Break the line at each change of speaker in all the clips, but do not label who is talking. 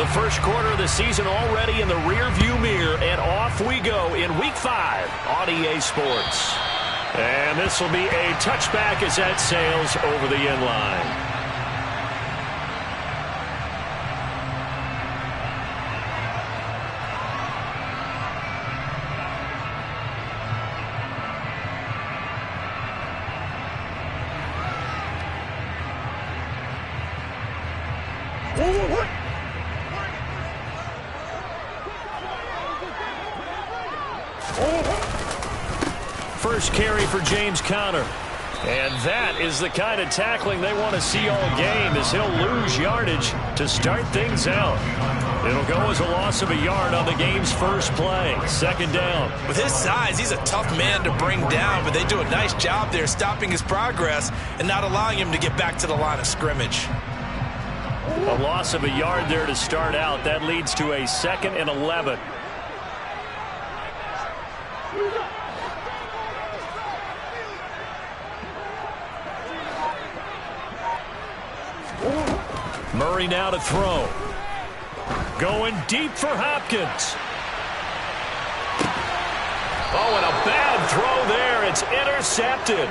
The first quarter of the season already in the rearview mirror, and off we go in Week 5 on EA Sports. And this will be a touchback as that sails over the end line. First carry for James Conner. And that is the kind of tackling they want to see all game, as he'll lose yardage to start things out. It'll go as a loss of a yard on the game's first play. Second down.
With his size, he's a tough man to bring down, but they do a nice job there stopping his progress and not allowing him to get back to the line of scrimmage.
A loss of a yard there to start out. That leads to a 2nd and 11. Murray now to throw. Going deep for Hopkins. Oh, and a bad throw there. It's intercepted.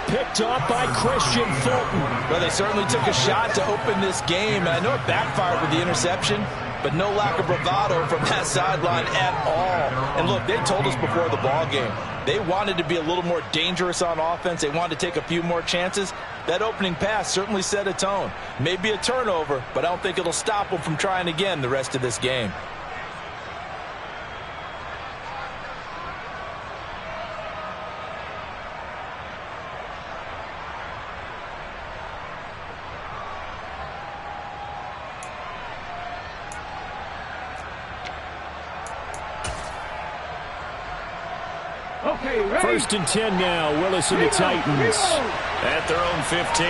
Picked off by Christian Fulton.
Well, they certainly took a shot to open this game, and I know it backfired with the interception, but no lack of bravado from that sideline at all. And look, they told us before the ball game, they wanted to be a little more dangerous on offense. They wanted to take a few more chances. That opening pass certainly set a tone. Maybe a turnover, but I don't think it'll stop them from trying again the rest of this game.
First and 10 now. Willis and the Titans at their own 15.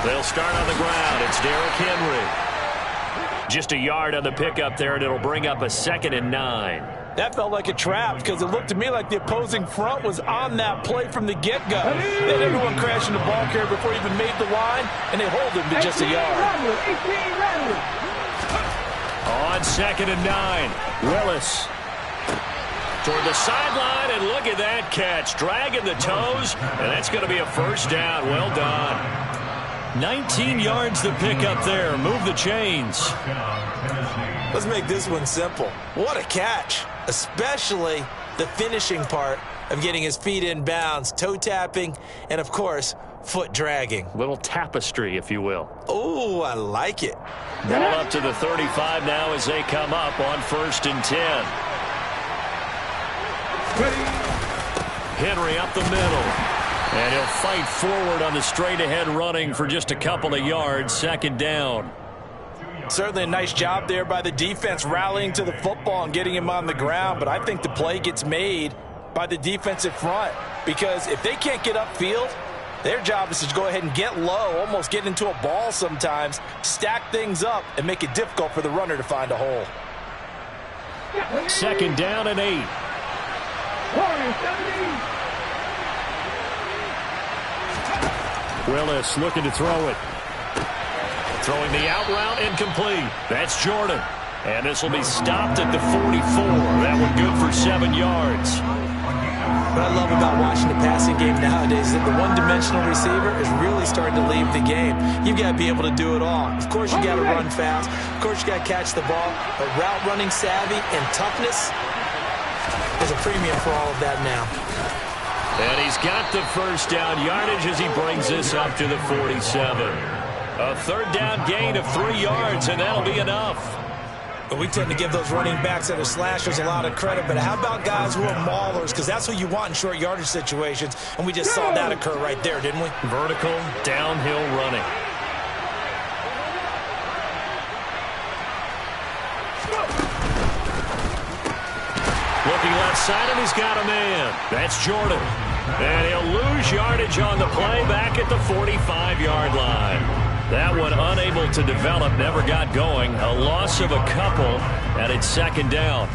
They'll start on the ground. It's Derrick Henry. Just a yard on the pickup there, and it'll bring up a 2nd and 9.
That felt like a trap because it looked to me like the opposing front was on that play from the get-go. They had everyone crashing the ball carrier before he even made the line, and they hold him to just a yard.
On 2nd and 9, Willis toward the sideline, and look at that catch. Dragging the toes, and that's going to be a first down. Well done. 19 yards to pick up there. Move the chains.
Let's make this one simple. What a catch, especially the finishing part of getting his feet in bounds, toe tapping, and, of course, foot dragging.
Little tapestry, if you will.
Oh, I like it.
Ball up to the 35 now as they come up on 1st and 10. Henry up the middle. And he'll fight forward on the straight-ahead running for just a couple of yards. 2nd down.
Certainly a nice job there by the defense rallying to the football and getting him on the ground. But I think the play gets made by the defensive front, because if they can't get upfield, their job is to go ahead and get low, almost get into a ball sometimes, stack things up, and make it difficult for the runner to find a hole.
2nd down and 8. Willis looking to throw it. Throwing the out route, incomplete. That's Jordan. And this will be stopped at the 44. That one good for 7 yards.
What I love about watching the passing game nowadays is that the one-dimensional receiver is really starting to leave the game. You've got to be able to do it all. Of course, you got to run fast. Of course, you got to catch the ball. But route running savvy and toughness is a premium for all of that now.
And he's got the first down yardage as he brings this up to the 47. A 3rd down gain of 3 yards, and that'll be enough.
But we tend to give those running backs that are slashers a lot of credit. But how about guys who are maulers? Because that's who you want in short yardage situations. And we just saw that occur right there, didn't we?
Vertical, downhill running. Looking left side, and he's got a man. That's Jordan. And he'll lose yardage on the play back at the 45-yard line. That one unable to develop, never got going. A loss of a couple, and it's 2nd down.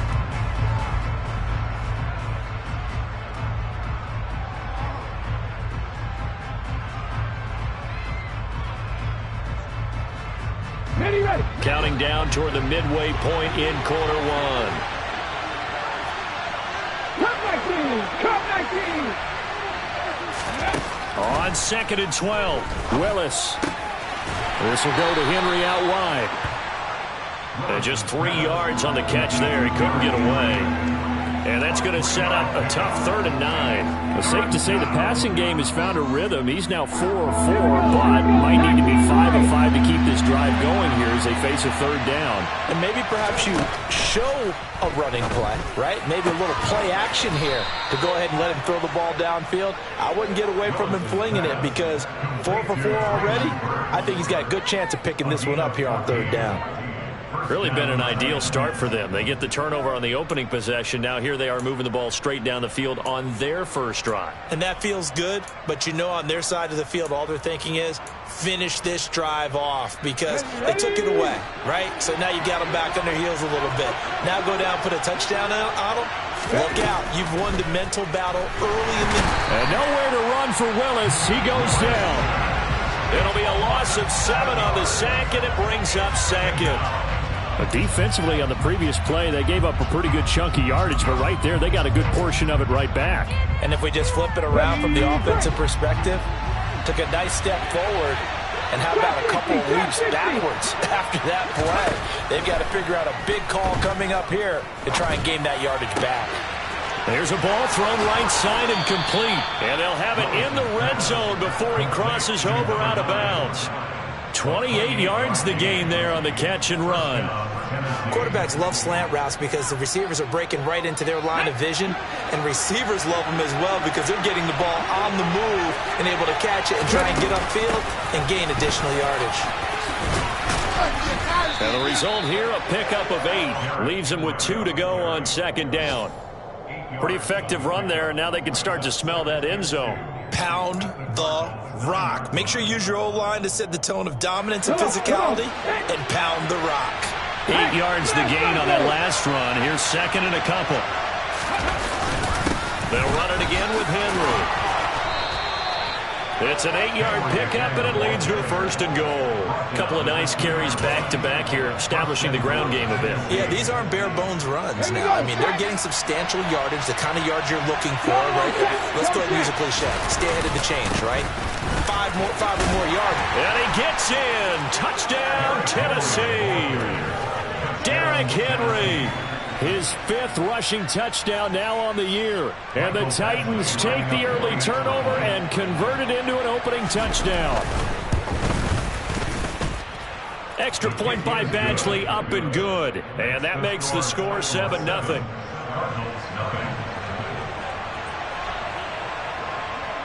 Counting down toward the midway point in quarter one. On 2nd and 12, Willis. This will go to Henry out wide. And just 3 yards on the catch there. He couldn't get away. And that's going to set up a tough 3rd and 9. It's safe to say the passing game has found a rhythm. He's now 4 of 4, but might need to be 5 of 5 to keep this drive going here as they face a 3rd down.
And maybe perhaps you show a running play, right? Maybe a little play action here to go ahead and let him throw the ball downfield. I wouldn't get away from him flinging it because 4 for 4 already. I think he's got a good chance of picking this one up here on 3rd down.
Really been an ideal start for them. They get the turnover on the opening possession. Now here they are moving the ball straight down the field on their first drive.
And that feels good, but you know on their side of the field all they're thinking is finish this drive off because they took it away, right? So now you got them back on their heels a little bit. Now go down, put a touchdown on them. Look out. You've won the mental battle early in the...
And nowhere to run for Willis. He goes down. It'll be a loss of 7 on the sack, and it brings up 2nd. But defensively on the previous play, they gave up a pretty good chunk of yardage, but right there, they got a good portion of it right back.
And if we just flip it around from the offensive perspective, took a nice step forward, and how about a couple of leaps backwards after that play? They've got to figure out a big call coming up here to try and gain that yardage back.
There's a ball thrown right side and complete, and they'll have it in the red zone before he crosses over out of bounds. 28 yards the gain there on the catch and run.
Quarterbacks love slant routes because the receivers are breaking right into their line of vision, and receivers love them as well because they're getting the ball on the move and able to catch it and try and get upfield and gain additional yardage.
And the result here, a pickup of 8. Leaves them with 2 to go on 2nd down. Pretty effective run there, and now they can start to smell that end zone.
Pound the rock. Make sure you use your O-line to set the tone of dominance and physicality, and pound the rock.
8 yards the gain on that last run. Here's 2nd and a couple. They'll run it again with Henry. It's an 8-yard pickup, and it leads to a 1st and goal. A couple of nice carries back-to-back here, establishing the ground game a bit.
Yeah, these aren't bare-bones runs now. I mean, they're getting substantial yardage, the kind of yards you're looking for, right? Let's go ahead and use a cliche. Stay ahead of the change, right? 5 or more yards.
And he gets in. Touchdown, Tennessee. Derrick Henry. His 5th rushing touchdown now on the year. And the Titans take the early turnover and convert it into an opening touchdown. Extra point by Badgley, up and good. And that makes the score 7-0.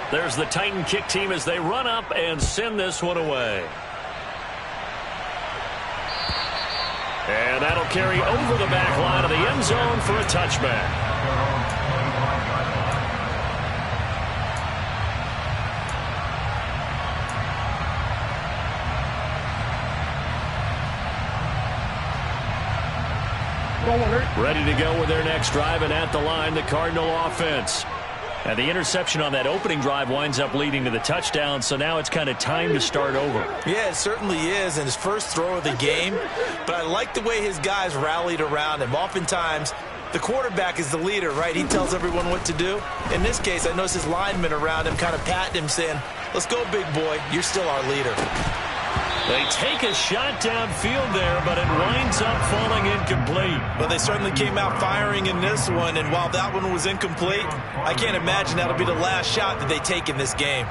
There's the Titan kick team as they run up and send this one away. And that'll carry over the back line of the end zone for a touchback. Ready to go with their next drive, and at the line, the Cardinal offense. And the interception on that opening drive winds up leading to the touchdown, so now it's kind of time to start over.
Yeah, it certainly is, and his first throw of the game. But I like the way his guys rallied around him. Oftentimes, the quarterback is the leader, right? He tells everyone what to do. In this case, I noticed his linemen around him kind of patting him, saying, let's go, big boy. You're still our leader.
They take a shot downfield there, but it winds up falling incomplete.
Well, they certainly came out firing in this one, and while that one was incomplete, I can't imagine that'll be the last shot that they take in this game.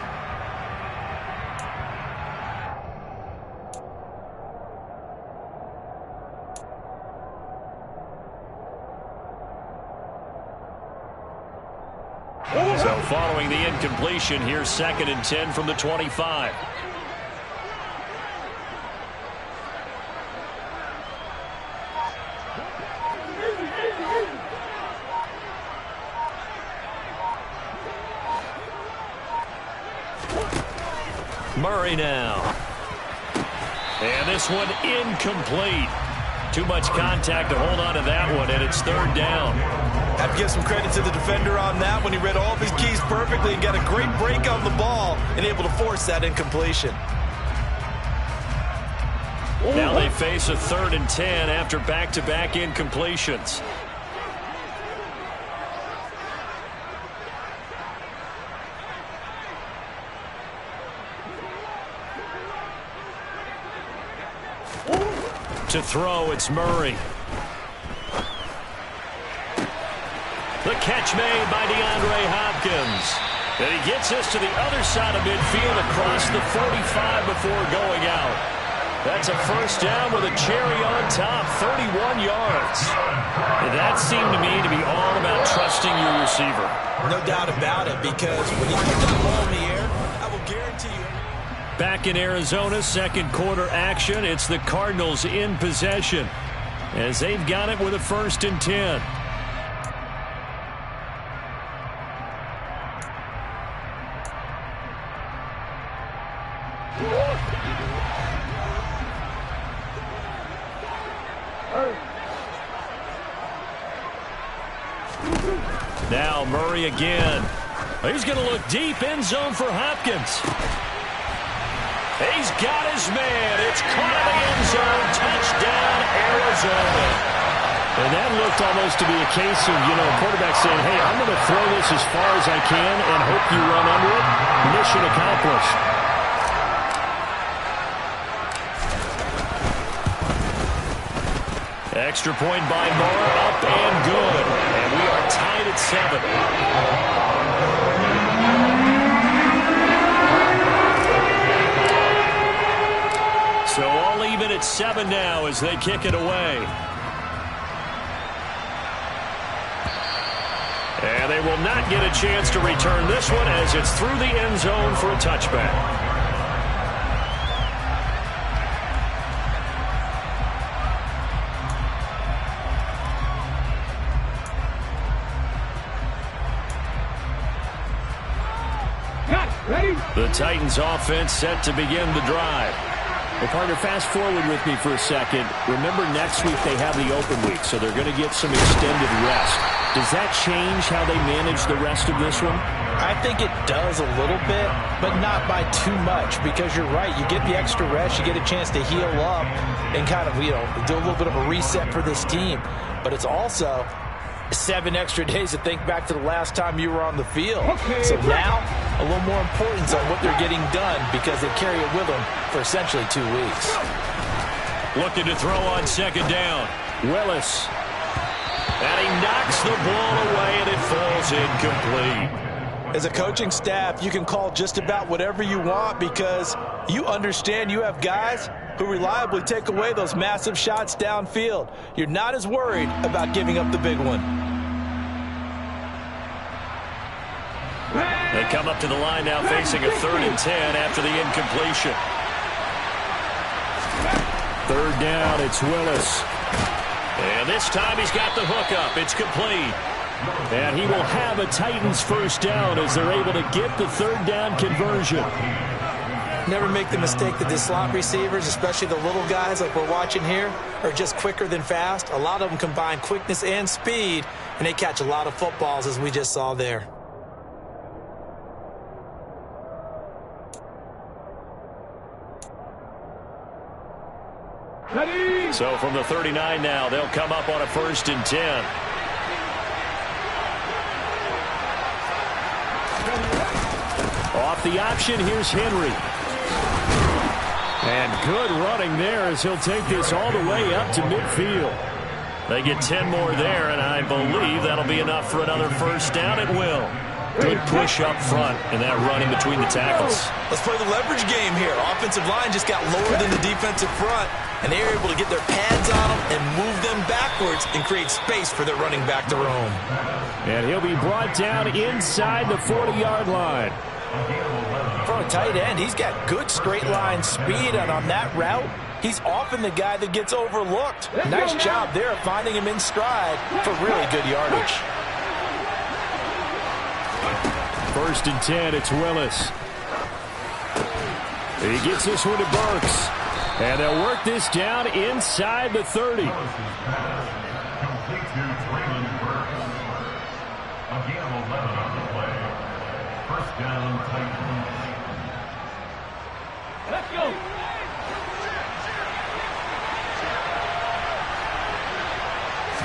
So following the incompletion, here's 2nd and 10 from the 25. Murray now. And this one incomplete. Too much contact to hold on to that one, and it's 3rd down.
I have to give some credit to the defender on that when he read all of his keys perfectly and got a great break on the ball and able to force that incompletion.
Now they face a 3rd and 10 after back-to-back incompletions. To throw, it's Murray. The catch made by DeAndre Hopkins. And he gets this to the other side of midfield across the 45 before going out. That's a first down with a cherry on top, 31 yards. And that seemed to me to be all about trusting your receiver.
No doubt about it, because when you put that ball in the air, I will guarantee you.
Back in Arizona, second quarter action. It's the Cardinals in possession as they've got it with a 1st and 10. Now Murray again. He's going to look deep, end zone for Hopkins. He's got his man. It's caught in the end zone. Touchdown, Arizona. And that looked almost to be a case of, a quarterback saying, hey, I'm going to throw this as far as I can and hope you run under it. Mission accomplished. Extra point by Moore, up and good. And we are tied at 7. So all even at 7 now as they kick it away. And they will not get a chance to return this one as it's through the end zone for a touchback. The Titans offense set to begin the drive.
Well, partner, fast forward with me for a second. Remember, next week they have the open week, so they're going to get some extended rest. Does that change how they manage the rest of this one?
I think it does a little bit, but not by too much, because you're right. You get the extra rest. You get a chance to heal up and kind of, do a little bit of a reset for this team. But it's also 7 extra days to think back to the last time you were on the field. So now, a little more importance on what they're getting done because they carry it with them for essentially 2 weeks.
Looking to throw on second down. Willis. And he knocks the ball away, and it falls incomplete.
As a coaching staff, you can call just about whatever you want because you understand you have guys who reliably take away those massive shots downfield. You're not as worried about giving up the big one.
They come up to the line now facing a 3rd and 10 after the incompletion.
3rd down, it's Willis.
And this time he's got the hook up. It's complete.
And he will have a Titans first down as they're able to get the 3rd down conversion.
Never make the mistake that the slot receivers, especially the little guys like we're watching here, are just quicker than fast. A lot of them combine quickness and speed, and they catch a lot of footballs as we just saw there.
So from the 39 now, they'll come up on a 1st and 10.
Off the option, here's Henry. And good running there as he'll take this all the way up to midfield.
They get 10 more there, and I believe that'll be enough for another first down. It will. Good push up front and that run in between the tackles.
Let's play the leverage game here. Offensive line just got lower than the defensive front, and they were able to get their pads on them and move them backwards and create space for their running back to roam.
And he'll be brought down inside the 40-yard line.
For a tight end, he's got good straight line speed, and on that route, he's often the guy that gets overlooked. Nice job there of finding him in stride for really good yardage.
1st and 10, it's Willis. He gets this one to Burks. And they'll work this down inside the 30.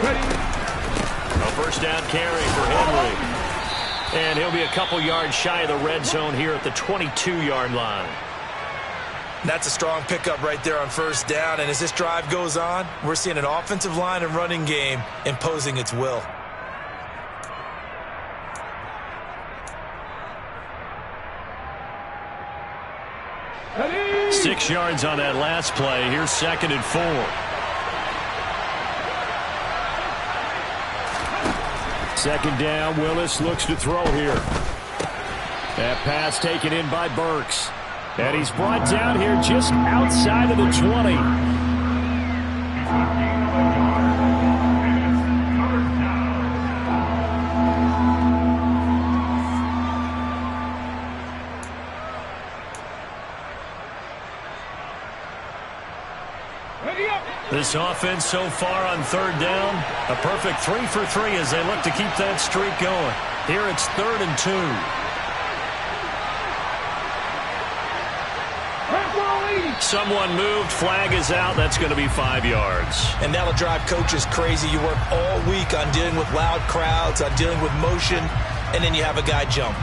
A first down carry for Henry. And he'll be a couple yards shy of the red zone here at the 22-yard line.
That's a strong pickup right there on first down. And as this drive goes on, we're seeing an offensive line and running game imposing its will.
Ready? 6 yards on that last play. Here's 2nd and 4.
Second down, Willis looks to throw here. That pass taken in by Burks. And he's brought down here just outside of the 20.
This offense so far on 3rd down, a perfect 3 for 3 as they look to keep that streak going. Here it's 3rd and 2. Someone moved, flag is out, that's going to be 5 yards.
And that'll drive coaches crazy. You work all week on dealing with loud crowds, on dealing with motion, and then you have a guy jump.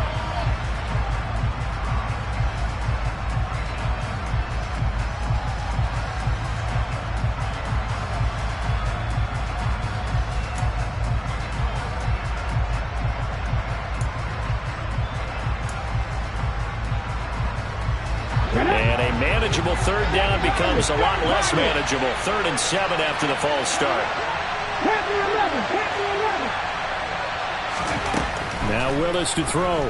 Manageable 3rd down becomes a lot less manageable. 3rd and 7 after the false start.
Now Willis to throw. All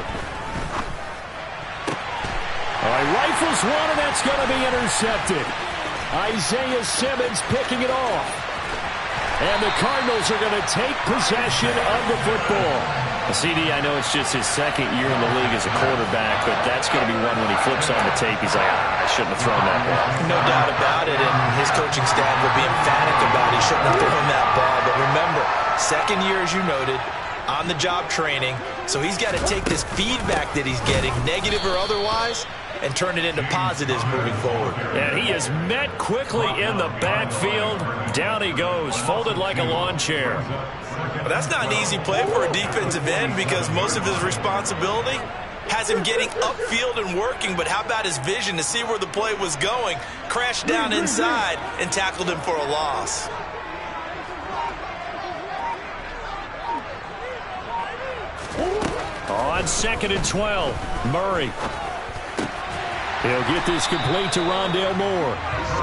right, rifles one, and that's going to be intercepted. Isaiah Simmons picking it off. And the Cardinals are going to take possession of the football.
CD, I know it's just his 2nd year in the league as a quarterback, but that's going to be one when he flips on the tape. He's like, I shouldn't have thrown that ball.
No doubt about it, and his coaching staff will be emphatic about he shouldn't have thrown that ball. But remember, 2nd year, as you noted, on-the-job training, so he's got to take this feedback that he's getting, negative or otherwise, and turn it into positives moving forward.
And he is met quickly in the backfield. Down he goes, folded like a lawn chair.
Well, that's not an easy play for a defensive end because most of his responsibility has him getting upfield and working, but how about his vision to see where the play was going, crashed down inside, and tackled him for a loss.
On 2nd and 12, Murray.
He'll get this complete to Rondale Moore.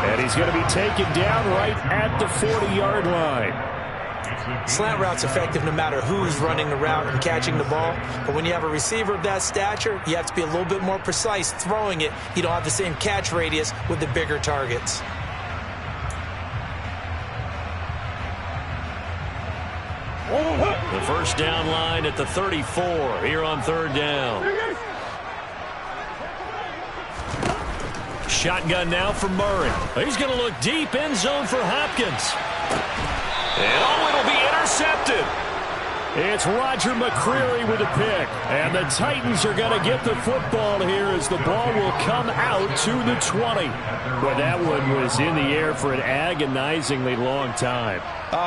And he's going to be taken down right at the 40-yard line.
Slant route's effective no matter who's running the route and catching the ball. But when you have a receiver of that stature, you have to be a little bit more precise throwing it. You don't have the same catch radius with the bigger targets.
The first down line at the 34 here on 3rd down. Shotgun now for Murray. He's going to look deep, end zone for Hopkins. And it'll be intercepted.
It's Roger McCreary with a pick. And the Titans are going to get the football here as the ball will come out to the 20. Well, that one was in the air for an agonizingly long time.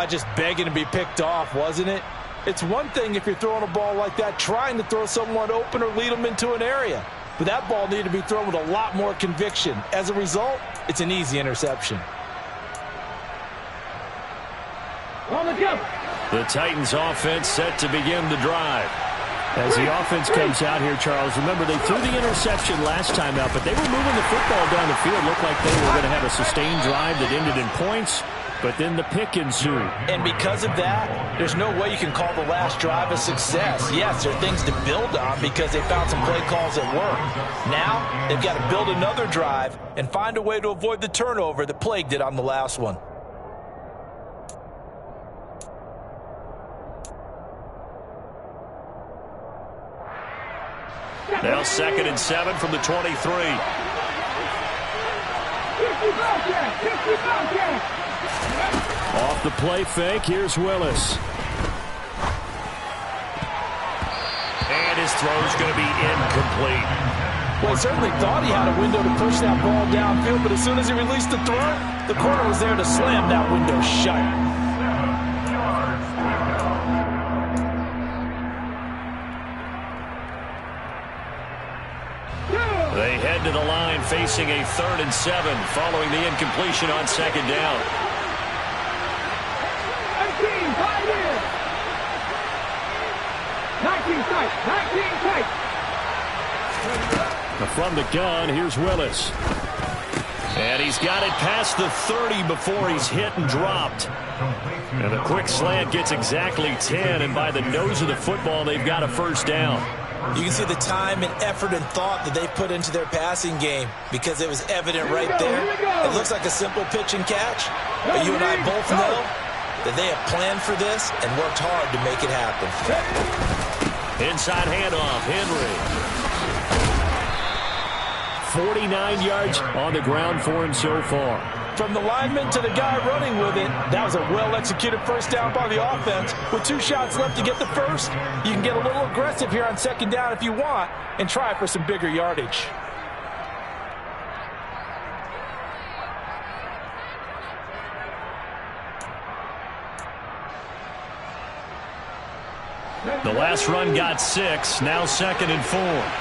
Just begging to be picked off, wasn't it? It's one thing if you're throwing a ball like that, trying to throw someone open or lead them into an area. But that ball needed to be thrown with a lot more conviction. As a result, it's an easy interception.
The Titans offense set to begin the drive.
As the offense comes out here, Charles, remember they threw the interception last time out, but they were moving the football down the field. Looked like they were going to have a sustained drive that ended in points, but then the pick ensued.
And because of that, there's no way you can call the last drive a success. Yes, there are things to build on because they found some play calls that work. Now, they've got to build another drive and find a way to avoid the turnover that plagued it on the last one.
Now 2nd and 7 from the 23.
Off the play fake, here's Willis.
And his throw's going to be incomplete.
Well, he certainly thought he had a window to push that ball downfield, but as soon as he released the throw, the corner was there to slam that window shut.
facing a 3rd and 7 following the incompletion on 2nd down.
18, 5 years. 19 tight, 19 tight.
From the gun, here's Willis.
And he's got it past the 30 before he's hit and dropped. And the quick slant gets exactly 10, and by the nose of the football, they've got a 1st down.
You can see the time and effort and thought that they put into their passing game because it was evident right there. It looks like a simple pitch and catch, but you and I both know that they have planned for this and worked hard to make it happen.
Inside handoff, Henry.
49 yards on the ground for him so far.
From the lineman to the guy running with it, that was a well-executed 1st down by the offense. With 2 shots left to get the 1st, you can get a little aggressive here on 2nd down if you want and try for some bigger yardage.
The last run got 6, now 2nd and 4.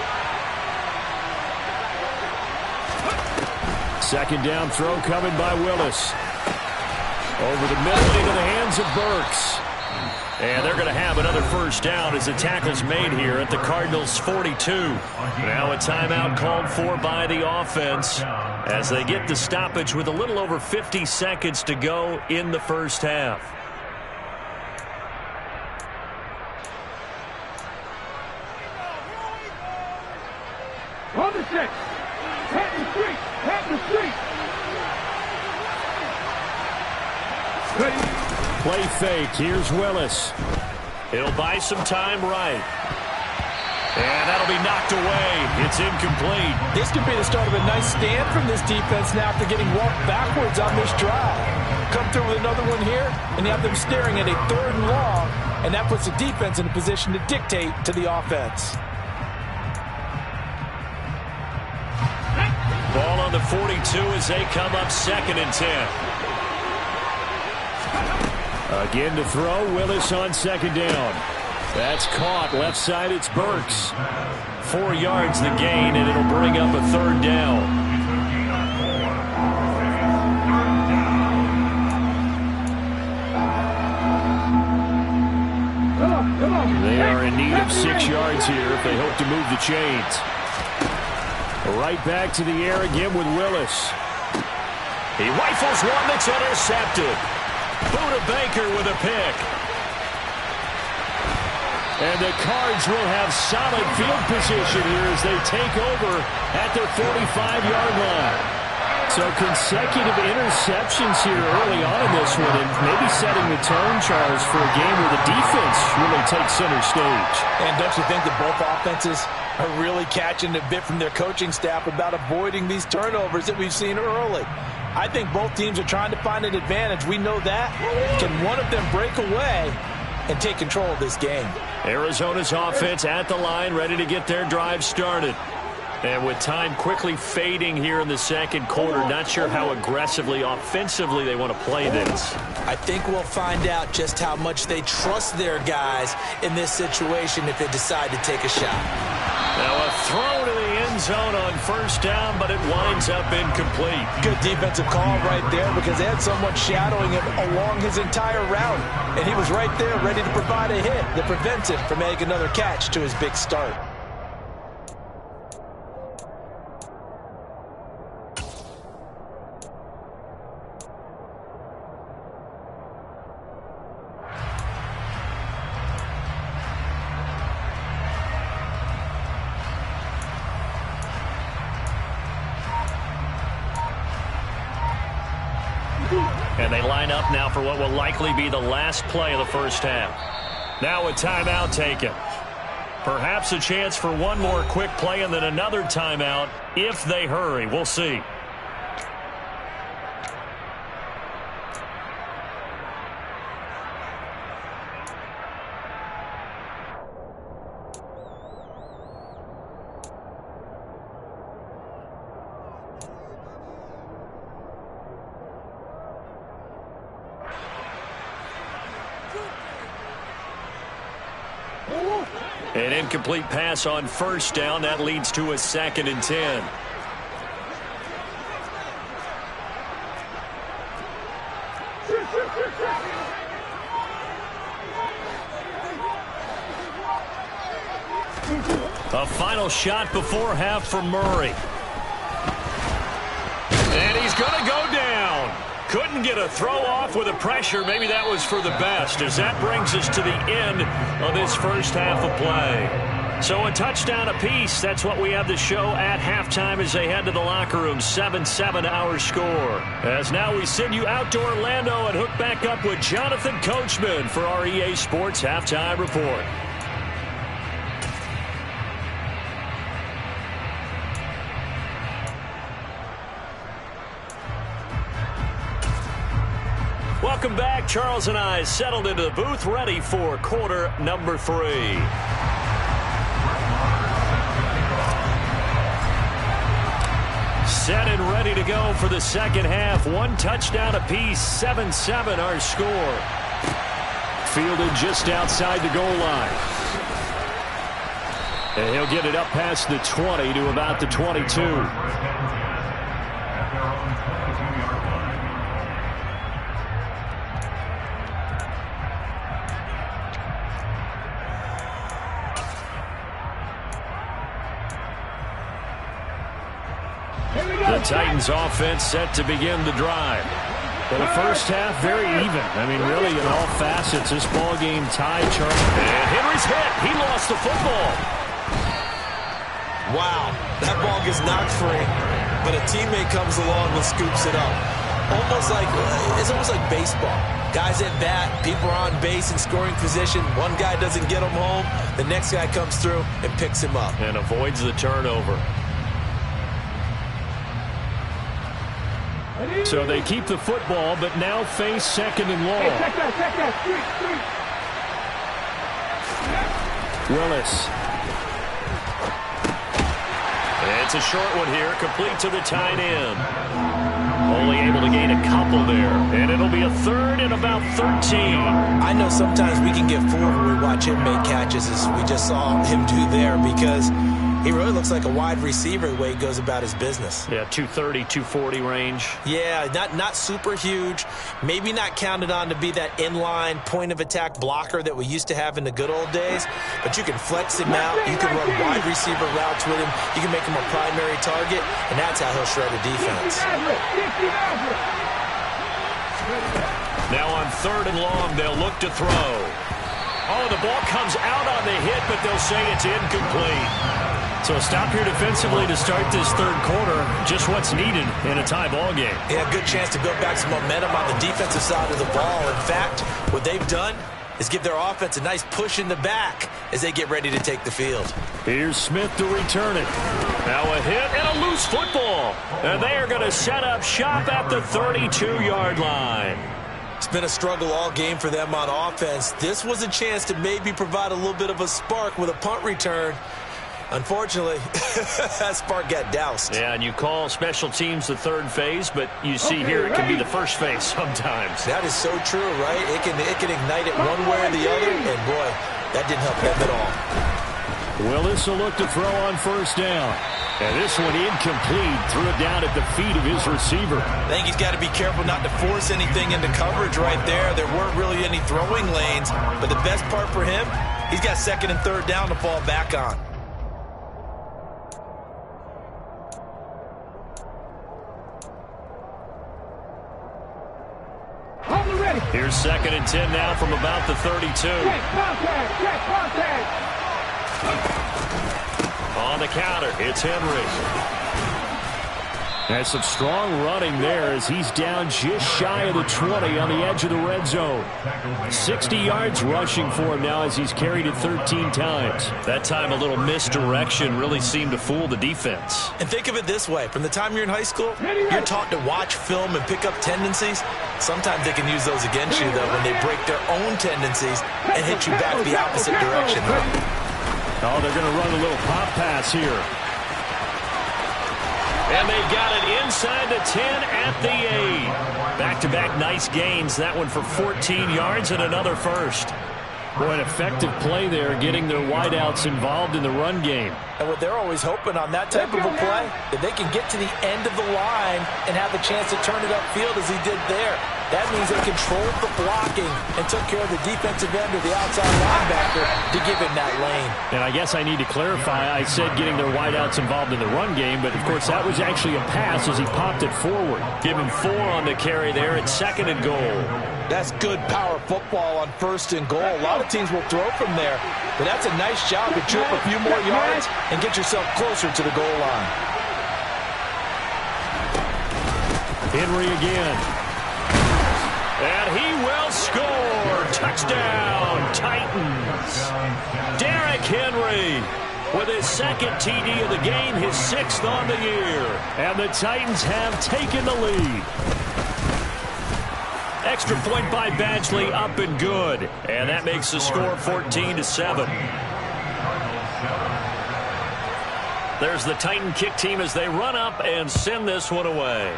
2nd down throw coming by Willis. Over the middle into the hands of Burks. And they're going to have another 1st down as the tackle's made here at the Cardinals' 42. Now a timeout called for by the offense as they get the stoppage with a little over 50 seconds to go in the 1st half.
On the 6. Head the street. Head the street.
Play fake. Here's Willis.
He'll buy some time right. And that'll be knocked away. It's incomplete.
This could be the start of a nice stand from this defense now after getting walked backwards on this drive. Come through with another one here, and you have them staring at a 3rd and long, and that puts the defense in a position to dictate to the offense.
Ball on the 42 as they come up 2nd and 10.
Again to throw. Willis on 2nd down. That's caught. Left side, it's Burks.
4 yards the gain, and it'll bring up a 3rd down.
They are in need of 6 yards here if they hope to move the chains. Right back to the air again with Willis.
He rifles one that's intercepted. Buda Baker with a pick.
And the Cards will have solid field position here as they take over at their 45-yard line. So consecutive interceptions here early on in this one, and maybe setting the tone, Charles, for a game where the defense really takes center stage.
And don't you think that both offenses are really catching a bit from their coaching staff about avoiding these turnovers that we've seen early? I think both teams are trying to find an advantage. We know that. Can one of them break away and take control of this game?
Arizona's offense at the line, ready to get their drive started. And with time quickly fading here in the 2nd quarter, not sure how aggressively, offensively they want to play this.
I think we'll find out just how much they trust their guys in this situation if they decide to take a shot.
Now a throw to the end zone on 1st down, but it winds up incomplete.
Good defensive call right there because they had someone shadowing him along his entire route. And he was right there ready to provide a hit that prevents him from making another catch to his big start.
And they line up now for what will likely be the last play of the 1st half. Now a timeout taken. Perhaps a chance for one more quick play and then another timeout if they hurry. We'll see. An incomplete pass on 1st down. That leads to a 2nd and 10. A final shot before half for Murray. And he's going to go down. Couldn't get a throw off with the pressure. Maybe that was for the best, as that brings us to the end of this first half of play. So a touchdown apiece. That's what we have to show at halftime as they head to the locker room. 7-7 our score. As now we send you out to Orlando and hook back up with Jonathan Coachman for our EA Sports Halftime Report. Welcome back. Charles and I settled into the booth, ready for quarter number 3. Set and ready to go for the second half. One touchdown apiece. 7-7 our score. Fielded just outside the goal line. And he'll get it up past the 20 to about the 22. The Titans offense set to begin the drive. For the first half, very even. I mean, really, in all facets, this ball game tied, Charles. And Henry's hit. He lost the football.
Wow, that ball gets knocked free, but a teammate comes along and scoops it up. It's almost like baseball. Guys at bat, people are on base in scoring position. One guy doesn't get him home. The next guy comes through and picks him up.
And avoids the turnover. So they keep the football, but now face second and long.
Hey, check that.
Willis. It's a short one here, complete to the tight end. Only able to gain a couple there, and it'll be a third and about 13.
I know sometimes we can get fooled when we watch him make catches, as we just saw him do there, because he really looks like a wide receiver the way he goes about his business.
Yeah, 230, 240 range.
Yeah, not super huge. Maybe not counted on to be that inline point-of-attack blocker that we used to have in the good old days. But you can flex him out. You can run wide receiver routes with him. You can make him a primary target, and that's how he'll shred a defense.
Now on third and long, they'll look to throw. Oh, the ball comes out on the hit, but they'll say it's incomplete. So a stop here defensively to start this third quarter. Just what's needed in a tie ball game.
Yeah, good chance to build back some momentum on the defensive side of the ball. In fact, what they've done is give their offense a nice push in the back as they get ready to take the field.
Here's Smith to return it. Now a hit and a loose football. And they are going to set up shop at the 32-yard line.
It's been a struggle all game for them on offense. This was a chance to maybe provide a little bit of a spark with a punt return. Unfortunately, that spark got doused.
Yeah, and you call special teams the third phase, but you see here it can be the first phase sometimes.
That is so true, right? It can ignite it one way or the other, and boy, that didn't help them at all.
Willis will look to throw on first down. And this one incomplete. Threw it down at the feet of his receiver.
I think he's got to be careful not to force anything into coverage right there. There weren't really any throwing lanes, but the best part for him, he's got second and third down to fall back on.
Here's second and 10 now from about the 32.
Check contact.
On the counter, it's Henry.
That's some strong running there as he's down just shy of the 20 on the edge of the red zone. 60 yards rushing for him now as he's carried it 13 times.
That time a little misdirection really seemed to fool the defense.
And think of it this way. From the time you're in high school, you're taught to watch film and pick up tendencies. Sometimes they can use those against you, though, when they break their own tendencies and hit you back the opposite direction.
Oh, they're going to run a little pop pass here.
And they've got it inside the 10 at the 8. Back-to-back nice gains. That one for 14 yards and another first.
Boy, an effective play there, getting their wideouts involved in the run game.
And what they're always hoping on that type of a play, that they can get to the end of the line and have a chance to turn it upfield as he did there. That means they controlled the blocking and took care of the defensive end or the outside linebacker to give him that lane.
And I guess I need to clarify, I said getting their wideouts involved in the run game, but of course that was actually a pass as he popped it forward.
Give him 4 on the carry there at 2nd and goal.
That's good power football on 1st and goal. A lot of teams will throw from there, but that's a nice job to chew up a few more yards and get yourself closer to the goal line.
Henry again.
And he will score. Touchdown, Titans. Derrick Henry with his 2nd TD of the game, his 6th on the year.
And the Titans have taken the lead.
Extra point by Badgley, up and good. And that makes the score 14-7. There's the Titan kick team as they run up and send this one away.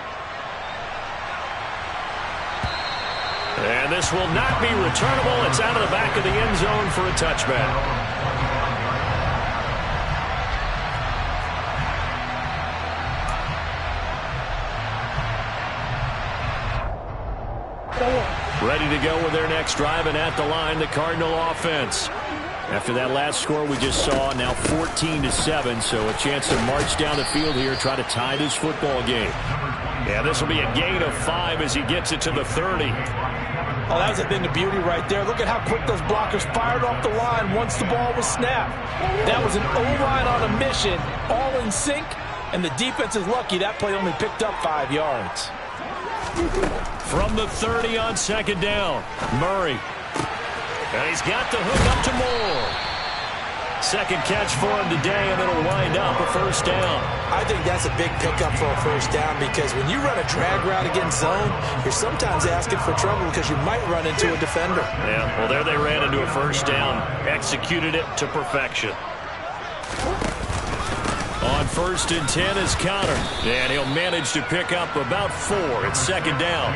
And this will not be returnable. It's out of the back of the end zone for a touchback. Ready to go with their next drive, and at the line, the Cardinal offense. After that last score we just saw, now 14-7, so a chance to march down the field here, try to tie this football game. Yeah, this will be a gain of 5 as he gets it to the 30.
Oh, that was a thing of beauty right there. Look at how quick those blockers fired off the line once the ball was snapped. That was an O-line on a mission, all in sync, and the defense is lucky that play only picked up 5 yards.
From the 30 on 2nd down, Murray. And he's got the hook up to Moore. 2nd catch for him today, and it'll wind up a 1st down.
I think that's a big pickup for a 1st down because when you run a drag route against zone, you're sometimes asking for trouble because you might run into a defender.
Yeah, well, there they ran into a 1st down. Executed it to perfection. On 1st and 10 is Conner. And he'll manage to pick up about 4 at 2nd down.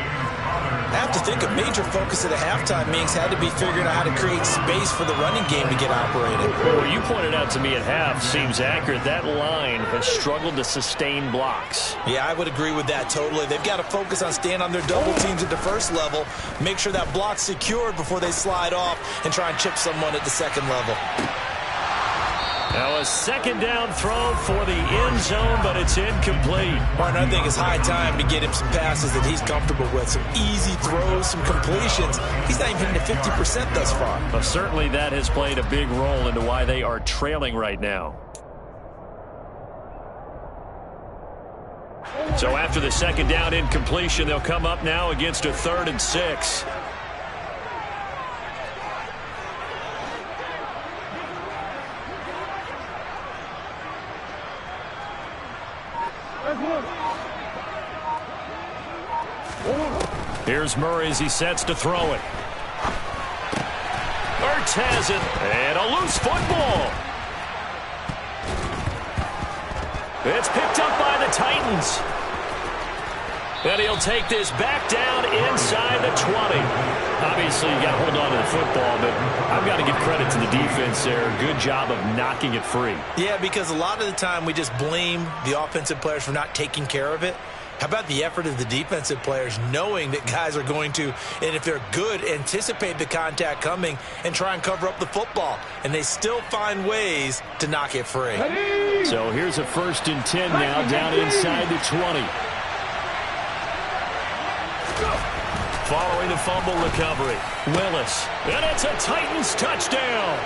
I have to think a major focus at the halftime, Minks, had to be figuring out how to create space for the running game to get operated.
Well, what you pointed out to me at half seems accurate. That line has struggled to sustain blocks.
Yeah, I would agree with that totally. They've got to focus on staying on their double teams at the 1st level, make sure that block's secured before they slide off and try and chip someone at the 2nd level.
Now a 2nd down throw for the end zone, but it's incomplete.
Martin, I think it's high time to get him some passes that he's comfortable with. Some easy throws, some completions. He's not even hitting the 50% thus far.
But certainly that has played a big role into why they are trailing right now. So after the 2nd down incompletion, they'll come up now against a 3rd and 6. Here's Murray as he sets to throw it. Ertz has it, and a loose football. It's picked up by the Titans. And he'll take this back down inside the 20. Obviously, you got to hold on to the football, but I've got to give credit to the defense there. Good job of knocking it free.
Yeah, because a lot of the time we just blame the offensive players for not taking care of it. How about the effort of the defensive players knowing that guys are going to, and if they're good, anticipate the contact coming and try and cover up the football. And they still find ways to knock it free.
So here's a 1st and 10 now down inside the 20.
Following the fumble recovery, Willis. And it's a Titans touchdown.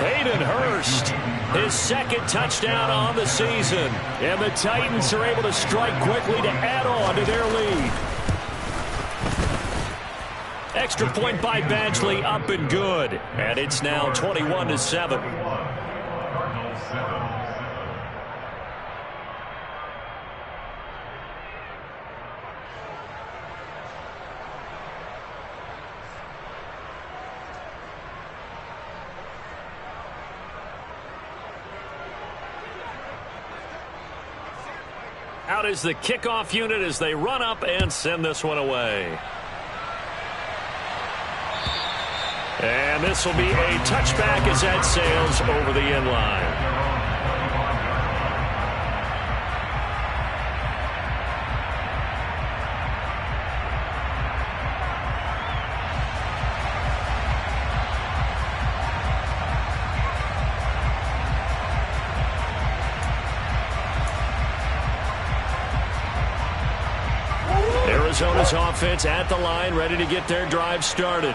Hayden Hurst, his 2nd touchdown on the season.
And the Titans are able to strike quickly to add on to their lead.
Extra point by Badgley, up and good. And it's now 21-7. Out is the kickoff unit as they run up and send this one away. And this will be a touchback as that sails over the end line.
Titans offense at the line, ready to get their drive started.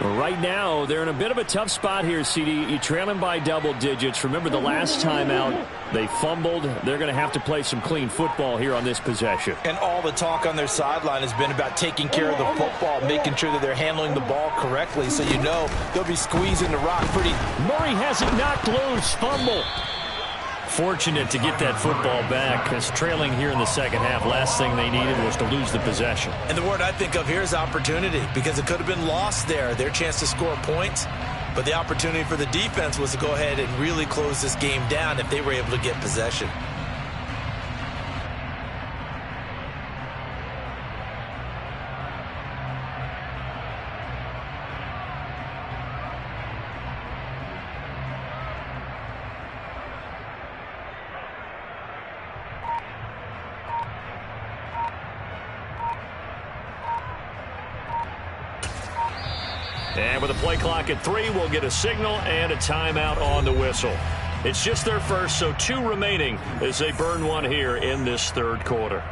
Well, right now, they're in a bit of a tough spot here, CD. You trail them by double digits. Remember the last time out, they fumbled. They're going to have to play some clean football here on this possession.
And all the talk on their sideline has been about taking care of the football, making sure that they're handling the ball correctly, so you know they'll be squeezing the rock pretty.
Murray has it knocked loose. Fumble. Fortunate to get that football back, because trailing here in the second half, last thing they needed was to lose the possession.
And the word I think of here is opportunity, because it could have been lost there, their chance to score points. But the opportunity for the defense was to go ahead and really close this game down if they were able to get possession.
And with a play clock at 3, we'll get a signal and a timeout on the whistle. It's just their first, so 2 remaining as they burn one here in this third quarter.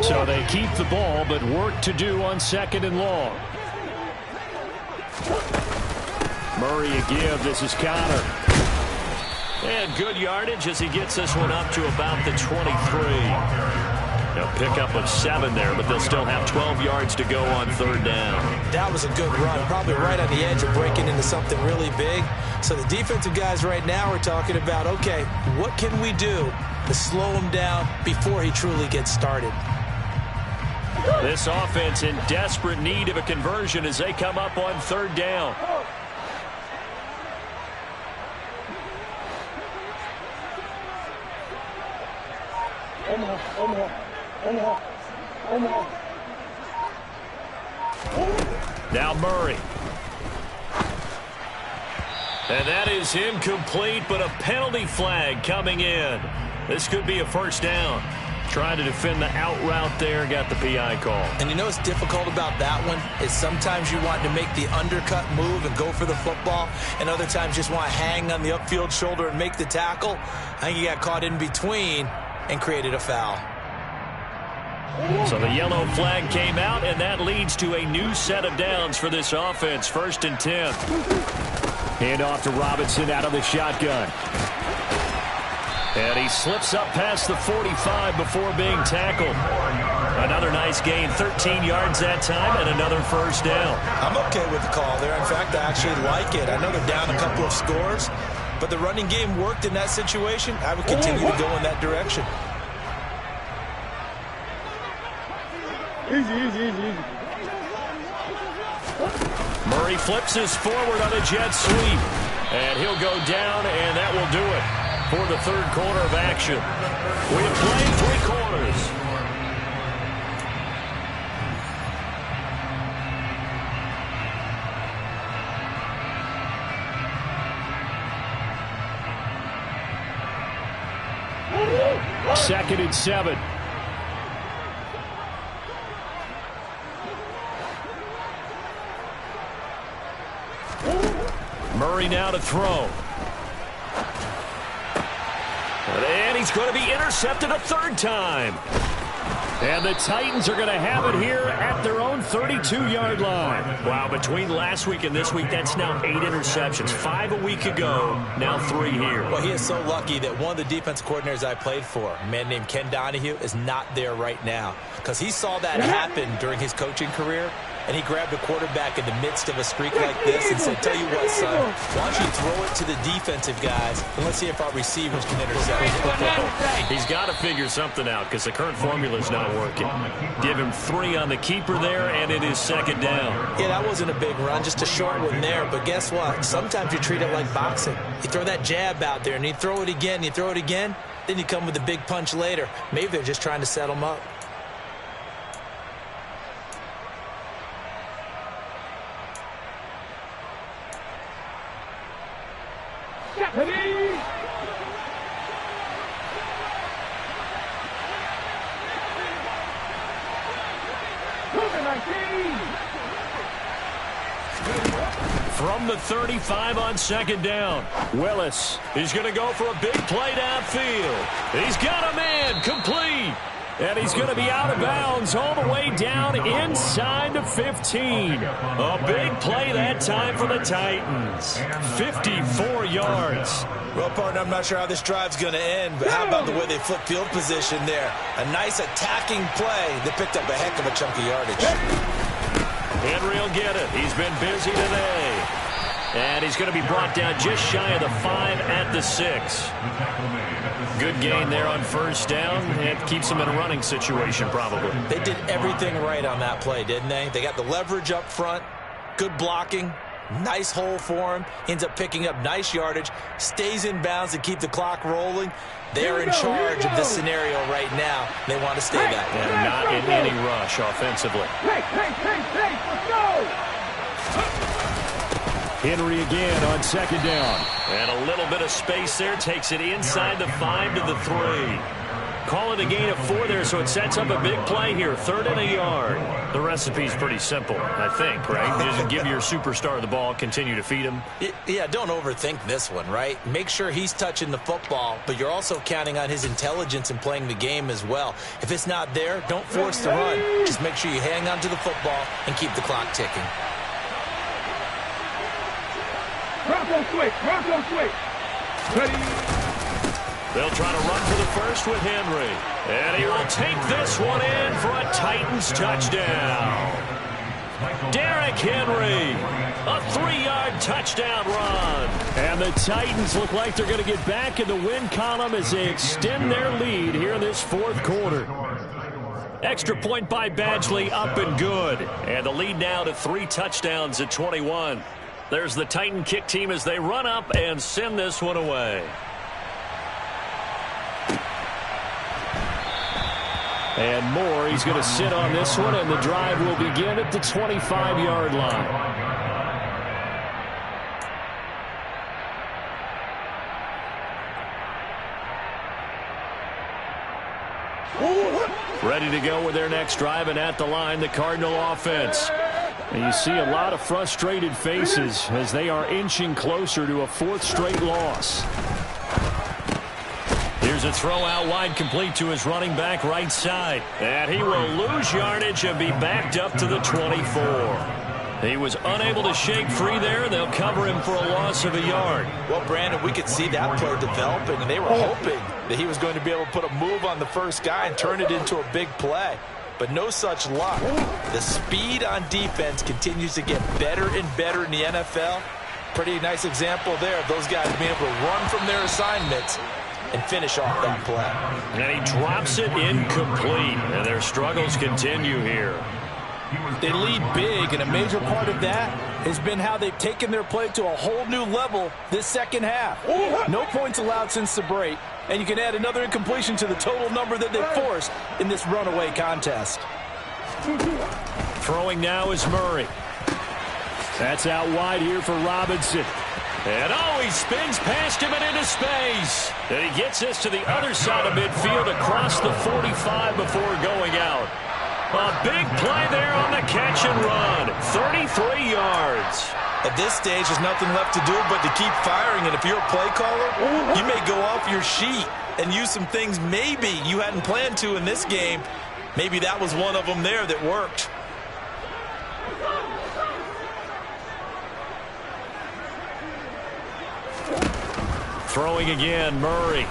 So they keep the ball, but work to do on 2nd and long. Murray a give. This is Connor.
And good yardage as he gets this one up to about the 23. They'll pick up of 7 there, but they'll still have 12 yards to go on 3rd down.
That was a good run, probably right on the edge of breaking into something really big. So the defensive guys right now are talking about, okay, what can we do to slow him down before he truly gets started?
This offense in desperate need of a conversion as they come up on 3rd down. Now Murray. And that is incomplete, but a penalty flag coming in. This could be a 1st down. Trying to defend the out route there, got the PI call.
And you know what's difficult about that one is sometimes you want to make the undercut move and go for the football, and other times just want to hang on the upfield shoulder and make the tackle. I think he got caught in between and created a foul.
So the yellow flag came out, and that leads to a new set of downs for this offense. 1st and 10.
Hand off to Robinson out of the shotgun.
And he slips up past the 45 before being tackled. Another nice gain, 13 yards that time, and another 1st down.
I'm okay with the call there. In fact, I actually like it. I know they're down a couple of scores, but the running game worked in that situation. I would continue to go in that direction.
Easy.
Murray flips his forward on a jet sweep. And he'll go down, and that will do it for the 3rd quarter of action. We have played 3 quarters.
Second and 7.
Murray now to throw. And he's going to be intercepted a 3rd time.
And the Titans are going to have it here at their own 32-yard line.
Wow, between last week and this week, that's now 8 interceptions. 5 a week ago, now 3 here.
Well, he is so lucky that one of the defense coordinators I played for, a man named Ken Donahue, is not there right now, because he saw that happen during his coaching career, and he grabbed a quarterback in the midst of a streak like this and said, tell you what, son, why don't you throw it to the defensive guys, and let's see if our receivers can intercept it.
He's got to figure something out because the current formula is not working. Give him 3 on the keeper there, and it is 2nd down.
Yeah, that wasn't a big run, just a short one there. But guess what? Sometimes you treat it like boxing. You throw that jab out there, and you throw it again, you throw it again, then you come with a big punch later. Maybe they're just trying to set him up.
Cougar 19.
From the 35 on second down,
Willis.
he's going to go for a big play downfield. He's got a man, complete.
And he's going to be out of bounds all the way down inside the 15.
A big play that time for the Titans. 54 yards.
Well, partner, I'm not sure how this drive's going to end, but how about the way they flip field position there? A nice attacking play. They picked up a heck of a chunk of yardage.
Henry will get it. He's been busy today. And he's going to be brought down just shy of the 5 at the 6. Good gain there on first down. It keeps him in a running situation, probably.
They did everything right on that play, didn't they? They got the leverage up front, good blocking, nice hole for him, ends up picking up nice yardage, stays in bounds to keep the clock rolling. They're in charge of this scenario right now. They want to stay that way.
And not in any rush offensively.
Let's go.
Henry again on second down.
And a little bit of space there. Takes it inside the 5 to the 3. Call it a gain of 4 there, so it sets up a big play here. 3rd and a yard. The recipe's pretty simple, I think, right? Just give your superstar the ball, continue to feed him.
Yeah, don't overthink this one, right? Make sure he's touching the football, but you're also counting on his intelligence in playing the game as well. If it's not there, don't force the run. Just make sure you hang on to the football and keep the clock ticking.
Bronco switch. Ready.
They'll try to run for the first with Henry. And he will take this one in for a Titans touchdown. Derrick Henry, a 3-yard touchdown run.
And the Titans look like they're going to get back in the win column as they extend their lead here in this 4th quarter.
Extra point by Badgley, up and good. And the lead now to 3 touchdowns at 21. There's the Titan kick team as they run up and send this one away.
And Moore, he's going to sit on this one, and the drive will begin at the 25-yard line. Ready to go with their next drive, and at the line, the Cardinal offense. And you see a lot of frustrated faces as they are inching closer to a 4th straight loss.
Here's a throw out wide, complete to his running back right side. And he will lose yardage and be backed up to the 24. He was unable to shake free there. They'll cover him for a loss of a yard.
Well, Brandon, we could see that play developing, and they were hoping that he was going to be able to put a move on the first guy and turn it into a big play. But no such luck. The speed on defense continues to get better and better in the NFL. Pretty nice example there of those guys being able to run from their assignments and finish off that play.
And he drops it incomplete. And their struggles continue here.
They lead big, and a major part of that has been how they've taken their play to a whole new level this second half. No points allowed since the break, and you can add another incompletion to the total number that they've forced in this runaway contest.
Throwing now is Murray.
That's out wide here for Robinson.
And he spins past him and into space. And he gets this to the other side of midfield across the 45 before going out. A big play there on the catch and run. 33 yards.
At this stage, there's nothing left to do but to keep firing. And if you're a play caller, you may go off your sheet and use some things maybe you hadn't planned to in this game. Maybe that was one of them there that worked.
Throwing again, Murray.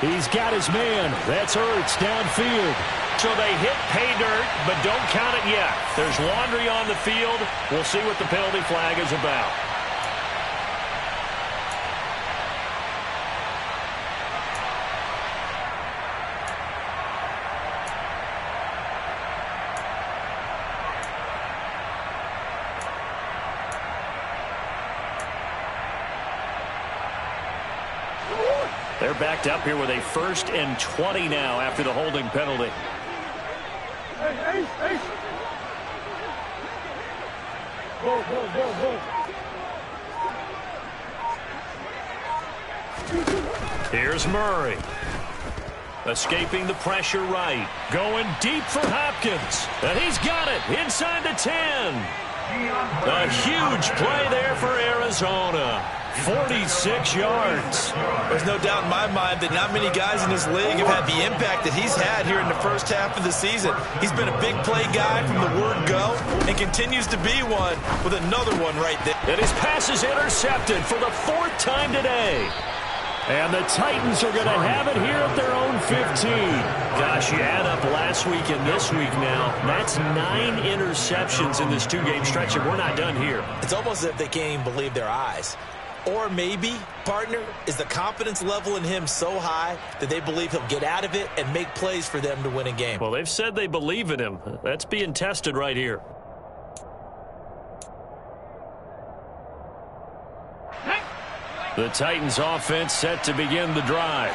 He's got his man. That's Ertz downfield.
So they hit pay dirt, but don't count it yet. There's laundry on the field. We'll see what the penalty flag is about. They're backed up here with a 1st and 20 now after the holding penalty.
Hey. Go.
Here's Murray. Escaping the pressure right. Going deep for Hopkins. And he's got it inside the 10. A huge play there for Arizona. 46 yards.
There's no doubt in my mind that not many guys in this league have had the impact that he's had here in the first half of the season. He's been a big play guy from the word go and continues to be one with another one right there.
And his pass is intercepted for the 4th time today.
And the Titans are going to have it here at their own 15.
Gosh, you add up last week and this week now. That's 9 interceptions in this 2-game stretch, and we're not done here.
It's almost as if they can't even believe their eyes. Or maybe, partner, is the confidence level in him so high that they believe he'll get out of it and make plays for them to win a game.
Well, they've said they believe in him. That's being tested right here. The Titans offense set to begin the drive.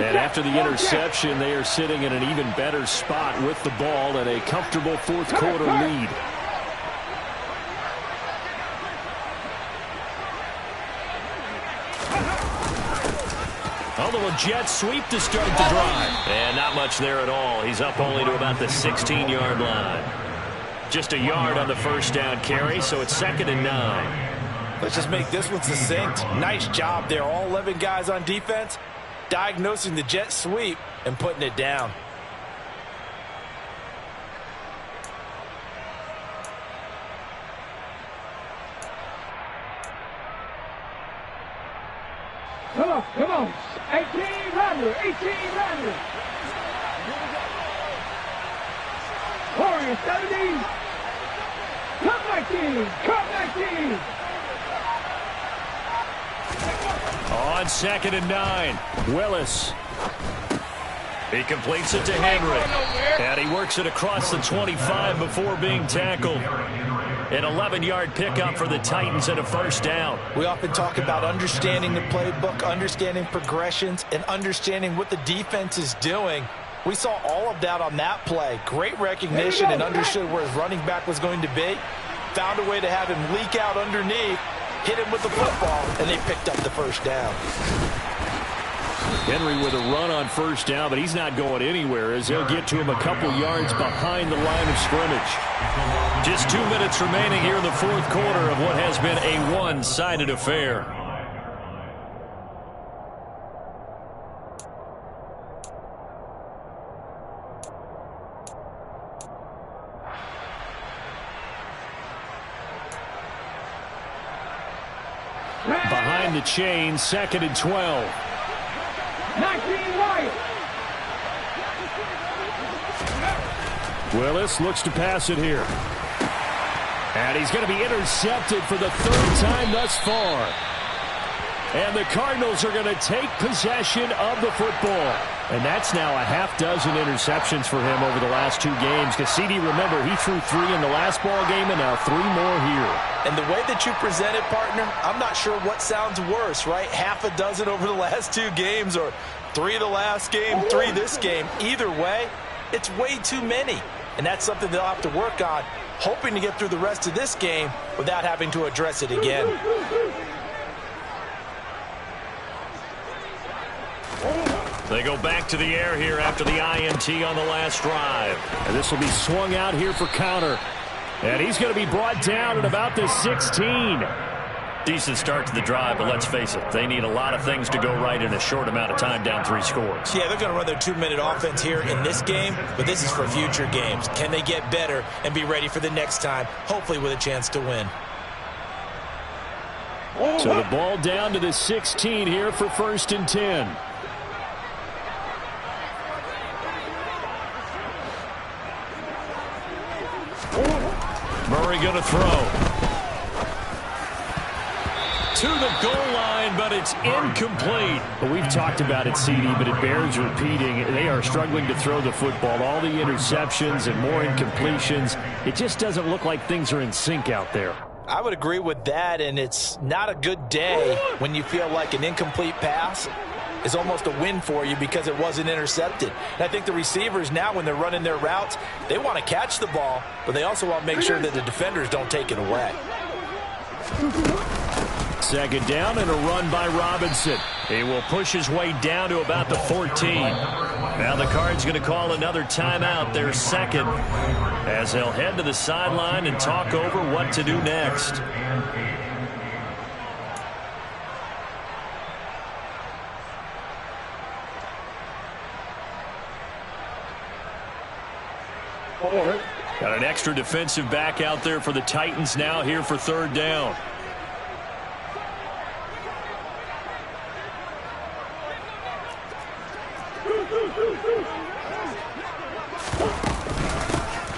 And after the interception, they are sitting in an even better spot with the ball and a comfortable 4th quarter lead. A little jet sweep to start the drive. And not much there at all. He's up only to about the 16-yard line. Just a yard on the first down carry, so it's 2nd and 9.
Let's just make this one succinct. Nice job there. All 11 guys on defense diagnosing the jet sweep and putting it down.
Come on. 18-rounder. Warriors 70. Come 19.
On 2nd and 9, Willis. He completes it to Henry. And he works it across the 25 before being tackled. An 11-yard pickup for the Titans and a first down.
We often talk about understanding the playbook, understanding progressions, and understanding what the defense is doing. We saw all of that on that play. Great recognition and understood where his running back was going to be. Found a way to have him leak out underneath, hit him with the football, and they picked up the first down.
Henry with a run on first down, but he's not going anywhere as they'll get to him a couple yards behind the line of scrimmage.
Just 2 minutes remaining here in the 4th quarter of what has been a one-sided affair.
Behind the chain, 2nd and 12.
19 right.
Willis looks to pass it here. And he's going to be intercepted for the 3rd time thus far. And the Cardinals are going to take possession of the football. And that's now a half dozen interceptions for him over the last 2 games. Because CD, remember, he threw 3 in the last ball game and now 3 more here.
And the way that you present it, partner, I'm not sure what sounds worse, right? Half a dozen over the last 2 games or 3 the last game, 3 this game. Either way, it's way too many. And that's something they'll have to work on, hoping to get through the rest of this game without having to address it again.
They go back to the air here after the INT on the last drive.
And this will be swung out here for counter. And he's going to be brought down at about the 16.
Decent start to the drive, but let's face it, they need a lot of things to go right in a short amount of time down 3 scores.
Yeah, they're going to run their 2-minute offense here in this game, but this is for future games. Can they get better and be ready for the next time, hopefully with a chance to win?
So the ball down to the 16 here for 1st and 10.
Murray going to throw. To the goal line, but it's incomplete.
Well, we've talked about it, CD, but it bears repeating. They are struggling to throw the football. All the interceptions and more incompletions. It just doesn't look like things are in sync out there.
I would agree with that, and it's not a good day when you feel like an incomplete pass is almost a win for you because it wasn't intercepted. And I think the receivers now, when they're running their routes, they want to catch the ball, but they also want to make sure that the defenders don't take it away.
second down and a run by Robinson.
He will push his way down to about the 14. Now the Cards going to call another timeout, their second, as they'll head to the sideline and talk over what to do next. Got an extra defensive back out there for the Titans now here for third down.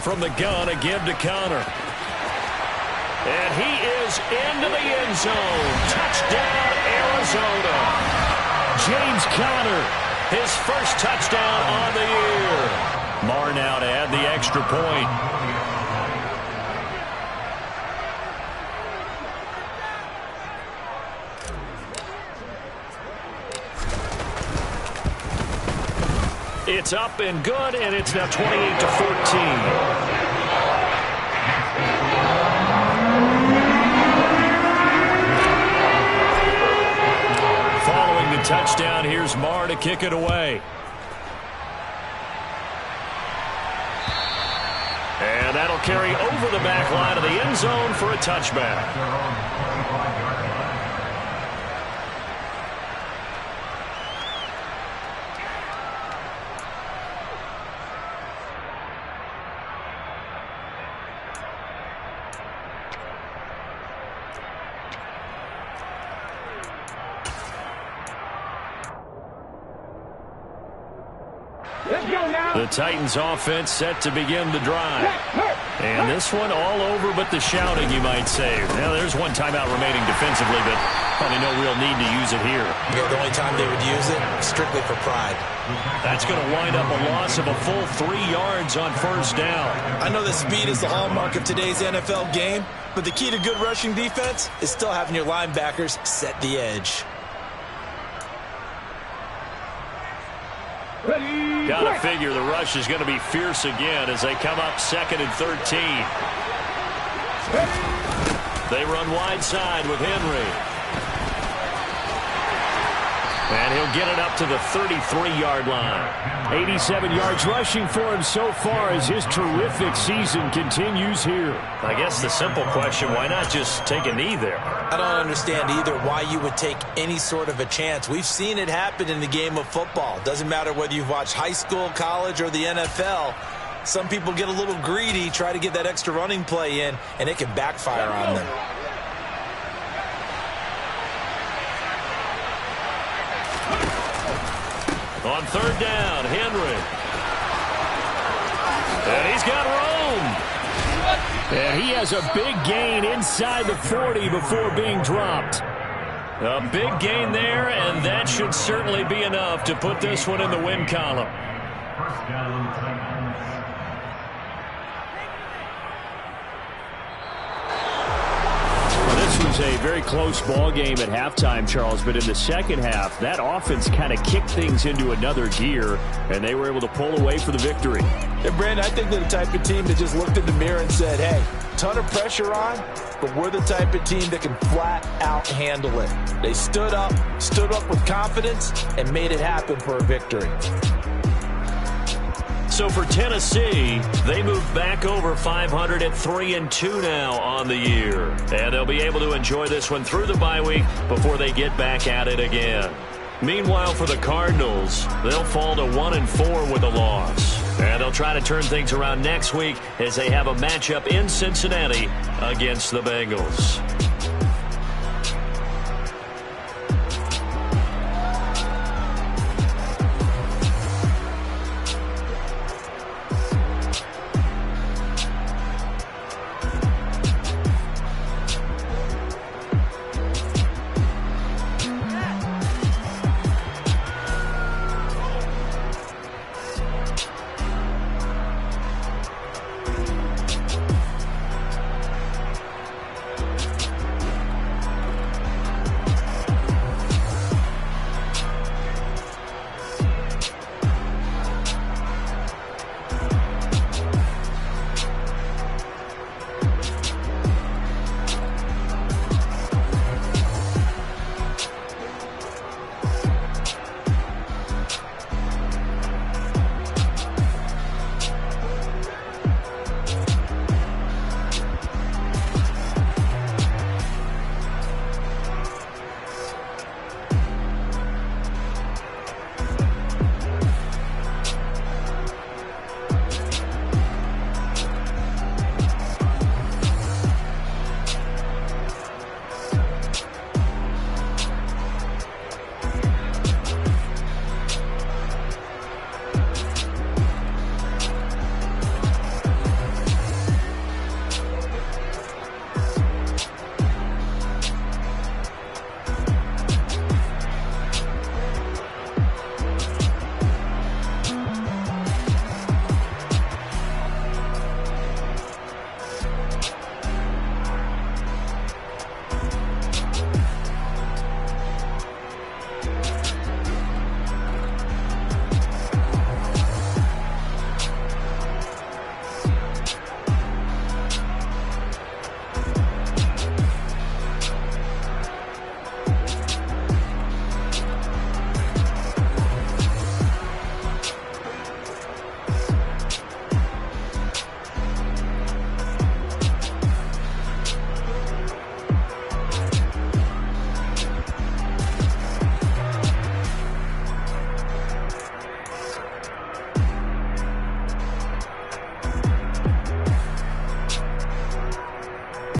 From the gun, a give to Connor. And he is into the end zone. Touchdown, Arizona.
James Conner,
his first touchdown on the year. Marr now to add the extra point. It's up and good, and it's now 28-14. Following the touchdown, here's Marr to kick it away. And that'll carry over the back line of the end zone for a touchback. The Titans offense set to begin the drive. And this one all over but the shouting, you might say. Now, there's one timeout remaining defensively, but probably no real need to use it here.
Yeah, the only time they would use it, strictly for pride.
That's going to wind up a loss of a full 3 yards on first down.
I know that speed is the hallmark of today's NFL game, but the key to good rushing defense is still having your linebackers set the edge.
Got to figure the rush is going to be fierce again as they come up 2nd and 13. They run wide side with Henry. And he'll get it up to the 33-yard line.
87 yards rushing for him so far as his terrific season continues here.
I guess the simple question, why not just take a knee there?
I don't understand either why you would take any sort of a chance. We've seen it happen in the game of football. Doesn't matter whether you've watched high school, college, or the NFL. Some people get a little greedy, try to get that extra running play in, and it can backfire on them.
On third down, Henry. And he's got room.
And he has a big gain inside the 40 before being dropped.
A big gain there, and that should certainly be enough to put this one in the win column.
This was a very close ball game at halftime, Charles, but in the second half, that offense kind of kicked things into another gear, and they were able to pull away for the victory.
Hey, Brandon, I think they're the type of team that just looked in the mirror and said, hey, ton of pressure on, but we're the type of team that can flat out handle it. They stood up with confidence, and made it happen for a victory.
So for Tennessee, they moved back over 500 at 3-2 now on the year. And they'll be able to enjoy this one through the bye week before they get back at it again. Meanwhile, for the Cardinals, they'll fall to 1-4 with a loss. And they'll try to turn things around next week as they have a matchup in Cincinnati against the Bengals.